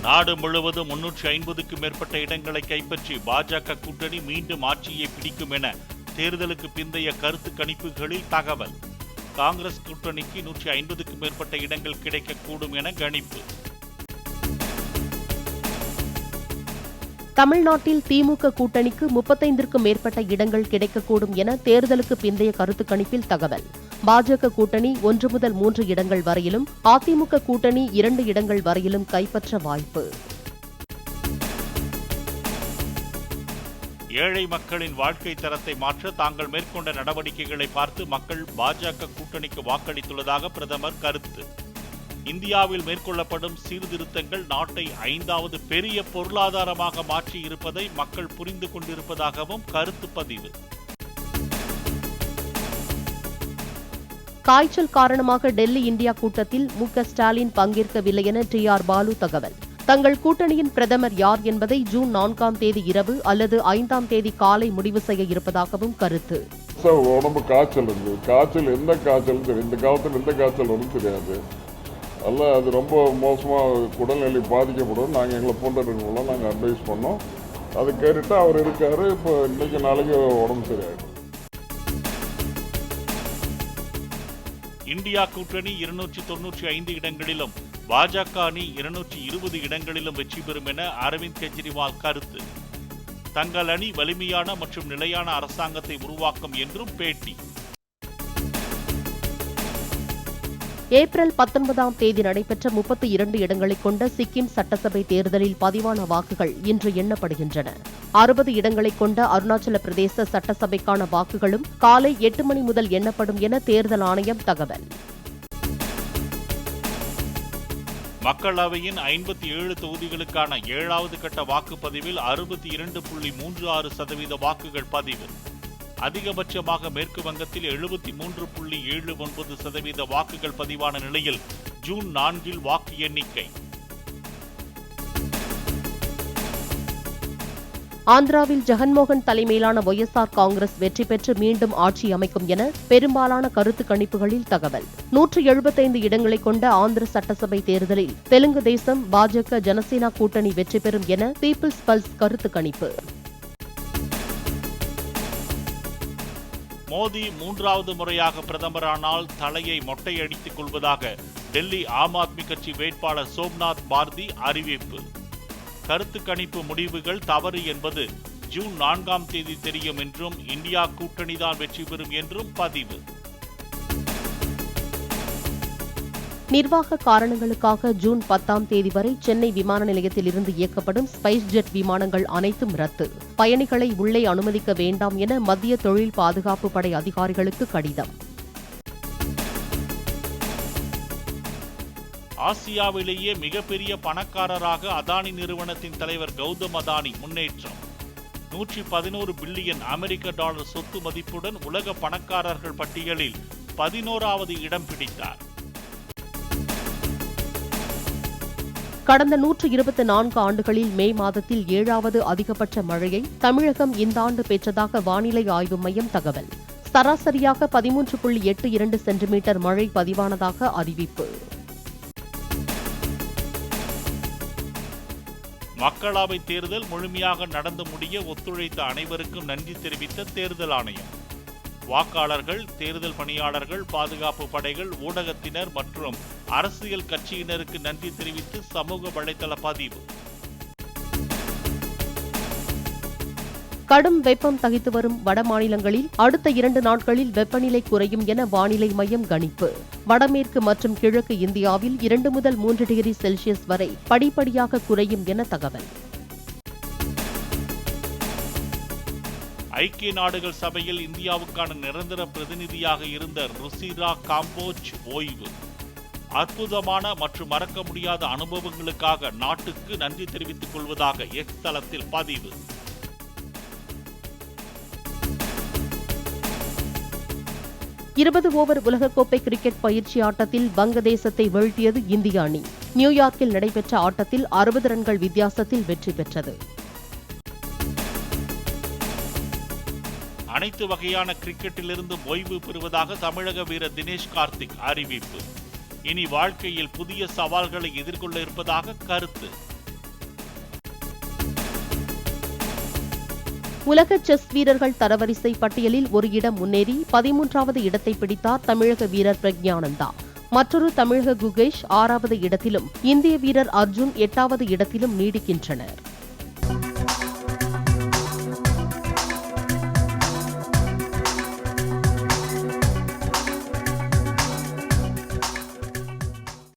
நாடு முழுவதும் 350க்கும் மேற்பட்ட இடங்களை கைப்பற்றி பாஜக கூட்டணி மீண்டும் ஆட்சியை பிடிக்கும் என தேர்தலுக்கு பிந்தைய கருத்து கணிப்புகளில் தகவல். காங்கிரஸ் கூட்டணிக்கு 150க்கும் மேற்பட்ட இடங்கள் கிடைக்கக்கூடும் என கணிப்பு. தமிழ்நாட்டில் திமுக கூட்டணிக்கு 35க்கும் மேற்பட்ட இடங்கள் கிடைக்கக்கூடும் என தேர்தலுக்கு பிந்தைய கருத்து கணிப்பில் தகவல். பாஜக கூட்டணி 1 முதல் 3 இடங்கள் வரையிலும், அதிமுக கூட்டணி 2 இடங்கள் வரையிலும் கைப்பற்ற வாய்ப்பு. ஏழை மக்களின் வாழ்க்கை தரத்தை மாற்ற தாங்கள் மேற்கொண்ட நடவடிக்கைகளை பார்த்து மக்கள் பாஜக கூட்டணிக்கு வாக்களித்துள்ளதாக பிரதமர் கருத்து. இந்தியாவில் மேற்கொள்ளப்படும் சீர்திருத்தங்கள் நாட்டை 5வது பெரிய பொருளாதாரமாக மாற்றி இருப்பதை மக்கள் புரிந்து கொண்டிருப்பதாகவும் கருத்து பதிவு. காய்ச்சல் காரணமாக டெல்லி இந்தியா கூட்டத்தில் மு.க. ஸ்டாலின் பங்கேற்கவில்லை என டி.ஆர். பாலு தகவல். தங்கள் கூட்டணியின் பிரதமர் யார் என்பதை ஜூன் 4ஆம் தேதி இரவு அல்லது 5ஆம் தேதி காலை முடிவு செய்ய இருப்பதாகவும் கருத்து. உடம்பு காய்ச்சல் இருக்கு. காய்ச்சல் எந்த காய்ச்சல் தெரியும், இந்த காலத்தில் எந்த காய்ச்சல் வரும் தெரியாது. அல்ல அது ரொம்ப மோசமாக உடல்நிலை பாதிக்கப்படும். நாங்கள் எங்களை போன்றவர்களெல்லாம் நாங்கள் அட்வைஸ் பண்ணோம். அதை கேட்டுட்டு அவர் இருக்காரு. இப்போ இன்னைக்கு நாளைக்கு உடம்பு சரியாயிடும். இந்தியா கூட்டணி 295 இடங்களிலும், பாஜக அணி 220 இடங்களிலும் வெற்றி பெறும் என அரவிந்த் கெஜ்ரிவால் கருத்து. தங்கள் அணி வலிமையான மற்றும் நிலையான அரசாங்கத்தை உருவாக்கும் என்றும் பேட்டி. ஏப்ரல் 19ஆம் தேதி நடைபெற்ற 32 இடங்களை கொண்ட சிக்கிம் சட்டசபை தேர்தலில் பதிவான வாக்குகள் இன்று எண்ணப்படுகின்றன. 60 இடங்களை கொண்ட அருணாச்சல பிரதேச சட்டசபைக்கான வாக்குகளும் காலை 8 மணி முதல் எண்ணப்படும் என தேர்தல் ஆணையம் தகவல். மக்களவையின் 57 தொகுதிகளுக்கான 7வது கட்ட வாக்குப்பதிவில் 62.36% வாக்குகள் பதிவு. அதிகபட்சமாக மேற்கு வங்கத்தில் 73.79% வாக்குகள் பதிவான நிலையில் ஜூன் 4இல் வாக்கு எண்ணிக்கை. ஆந்திராவில் ஜெகன்மோகன் தலைமையிலான ஒய்.எஸ்.ஆர். காங்கிரஸ் வெற்றி பெற்று மீண்டும் ஆட்சி அமைக்கும் என பெரும்பாலான கருத்து கணிப்புகளில் தகவல். 175 இடங்களை கொண்ட ஆந்திர சட்டசபை தேர்தலில் தெலுங்கு தேசம், பாஜக, ஜனசேனா கூட்டணி வெற்றி பெறும் என பீப்பிள்ஸ் பல்ஸ் கருத்து கணிப்பு. மோடி 3வது முறையாக பிரதமரானால் தலையை மொட்டையடித்துக் கொள்வதாக டெல்லி ஆம் ஆத்மி கட்சி வேட்பாளர் சோம்நாத் பாரதி அறிவிப்பு. கருத்து கணிப்பு முடிவுகள் தவறு என்பது ஜூன் 4ஆம் தேதி தெரியும் என்றும், இந்தியா கூட்டணிதான் வெற்றி பெறும் என்றும் பதிவு. நிர்வாக காரணங்களுக்காக ஜூன் 10ஆம் தேதி வரை சென்னை விமான நிலையத்தில் இருந்து இயக்கப்படும் ஸ்பைஸ் ஜெட் விமானங்கள் அனைத்தும் ரத்து. பயணிகளை உள்ளே அனுமதிக்க வேண்டாம் என மத்திய தொழில் பாதுகாப்பு படை அதிகாரிகளுக்கு கடிதம். ஆசியாவிலேயே மிகப்பெரிய பணக்காரராக அதானி நிறுவனத்தின் தலைவர் கௌதம் அதானி முன்னேற்றம். 111 பில்லியன் அமெரிக்க டாலர் சொத்து மதிப்புடன் உலக பணக்காரர்கள் பட்டியலில் 11வது இடம் பிடித்தார். கடந்த 124 ஆண்டுகளில் மே மாதத்தில் 7வது அதிகபட்ச மழையை தமிழகம் இந்த ஆண்டு பெற்றதாக வானிலை ஆய்வு மையம் தகவல். சராசரியாக 13.82 சென்டிமீட்டர் மழை பதிவானதாக அறிவிப்பு. மக்களவை தேர்தல் முழுமையாக நடந்து முடிய ஒத்துழைத்த அனைவருக்கும் நன்றி தெரிவித்த தேர்தல் ஆணையம். வாக்காளர்கள், தேர்தல் பணியாளர்கள், பாதுகாப்பு படைகள், ஊடகத்தினர் மற்றும் அரசியல் கட்சியினருக்கு நன்றி தெரிவித்து சமூக வலைதள பதிவு. கடும் வெப்பம் தகித்து வரும் வட மாநிலங்களில் அடுத்த 2 நாட்களில் வெப்பநிலை குறையும் என வானிலை மையம் கணிப்பு. வடமேற்கு மற்றும் கிழக்கு இந்தியாவில் 2 முதல் 3 டிகிரி செல்சியஸ் வரை படிப்படியாக குறையும் என தகவல். ஐக்கிய நாடுகள் சபையில் இந்தியாவுக்கான நிரந்தர பிரதிநிதியாக இருந்த ருசிரா காம்போஜ் ஓய்வு. அற்புதமான மற்றும் மறக்க முடியாத அனுபவங்களுக்காக நாட்டுக்கு நன்றி தெரிவித்துக் கொள்வதாக எக்ஸ் தளத்தில் பதிவு. இருபது ஓவர் உலகக்கோப்பை கிரிக்கெட் பயிற்சி ஆட்டத்தில் வங்கதேசத்தை வீழ்த்தியது இந்திய அணி. நியூயார்க்கில் நடைபெற்ற ஆட்டத்தில் 60 ரன்கள் வித்தியாசத்தில் வெற்றி பெற்றது. அனைத்து வகையான கிரிக்கெட்டிலிருந்து ஓய்வு பெறுவதாக தமிழக வீரர் தினேஷ் கார்த்திக் அறிவிப்பு. இனி வாழ்க்கையில் புதிய சவால்களை எதிர்கொள்ள இருப்பதாக கருத்து. உலக செஸ் வீரர்கள் தரவரிசை பட்டியலில் ஒரு இடம் முன்னேறி 13வது இடத்தை பிடித்தார் தமிழக வீரர் பிரக்ஞானந்தா. மற்றொரு தமிழக குகேஷ் 6வது இடத்திலும், இந்திய வீரர் அர்ஜுன் 8வது இடத்திலும் நீடிக்கின்றனர்.